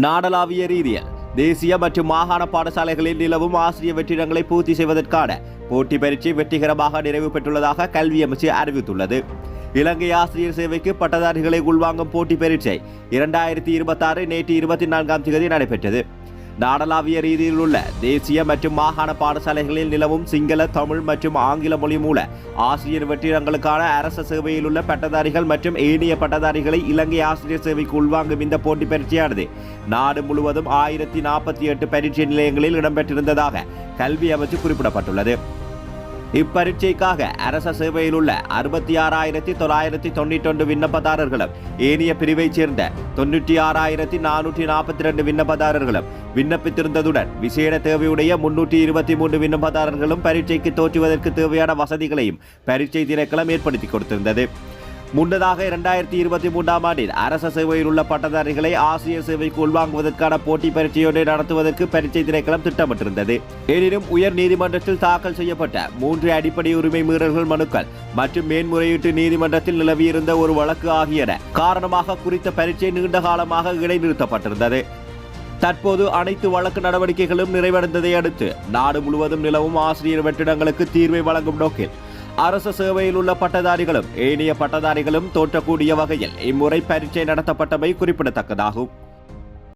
நாடளாவிய ரீதியில் தேசிய மற்றும் மாகாண பாடசாலைகளில் நிலவும் ஆசிரியர் வெற்றிடங்களை பூர்த்தி செய்வதற்கான போட்டி பரீட்சை வெற்றிகரமாக நிறைவு பெற்றுள்ளதாக கல்வி அமைச்சு அறிவித்துள்ளது. இலங்கை ஆசிரியர் சேவைக்கு பட்டதாரிகளை உள்வாங்கும் போட்டி பரீட்சை 2026 நேற்று 24ஆம் தேதி நடைபெற்றது. நாடளாவிய ரீதியில் உள்ள தேசிய மற்றும் மாகாண பாடசாலைகளில் நிலவும் சிங்கள, தமிழ் மற்றும் ஆங்கில மொழி மூல ஆசிரியர் வெற்றிடங்களுக்கான அரச சேவையில் உள்ள பட்டதாரிகள் மற்றும் ஏனைய பட்டதாரிகளை இலங்கை ஆசிரியர் சேவைக்கு உள்வாங்கும் இந்த போட்டி பரீட்சையானது நாடு முழுவதும் 1048 பரீட்சை நிலையங்களில் இடம்பெற்றிருந்ததாக கல்வி அமைச்சு குறிப்பிடப்பட்டுள்ளது. இப்பரீட்சைக்காக அரச சேவையில் உள்ள 66,991 விண்ணப்பதாரர்களும் ஏனைய பிரிவைச் சேர்ந்த 96,442 விண்ணப்பதாரர்களும் விண்ணப்பித்திருந்ததுடன் விசேட தேவையுடைய 323 விண்ணப்பதாரர்களும் பரீட்சைக்கு தோற்றுவதற்கு தேவையான வசதிகளையும் பரீட்சை திணைக்களம் ஏற்படுத்தி கொடுத்திருந்தது. முன்னதாக 2023ஆம் ஆண்டில் அரச சேவையில் உள்ள பட்டதாரிகளை ஆசிரியர் சேவைக்கு உள்வாங்குவதற்கான போட்டி பரீட்சையொன்றை நடத்துவதற்கு பரீட்சை திணைக்களம் திட்டமிட்டிருந்தது. எனினும் உயர் நீதிமன்றத்தில் தாக்கல் செய்யப்பட்ட 3 அடிப்படை உரிமை மீறல்கள் மனுக்கள் மற்றும் மேன்முறையீட்டு நீதிமன்றத்தில் நிலவியிருந்த ஒரு வழக்கு ஆகியன காரணமாக குறித்த பரீட்சை நீண்ட காலமாக இடைநிறுத்தப்பட்டிருந்தது. தற்போது அனைத்து வழக்கு நடவடிக்கைகளும் நிறைவடைந்ததை அடுத்து நாடு முழுவதும் நிலவும் ஆசிரியர் வெற்றிடங்களுக்கு தீர்வை வழங்கும் நோக்கில் அரசு சேவையில் உள்ள பட்டதாரிகளும் ஏனைய பட்டதாரிகளும் தோற்றக்கூடிய வகையில் இம்முறை பரீட்சை நடத்தப்பட்டமை குறிப்பிடத்தக்கதாகும்.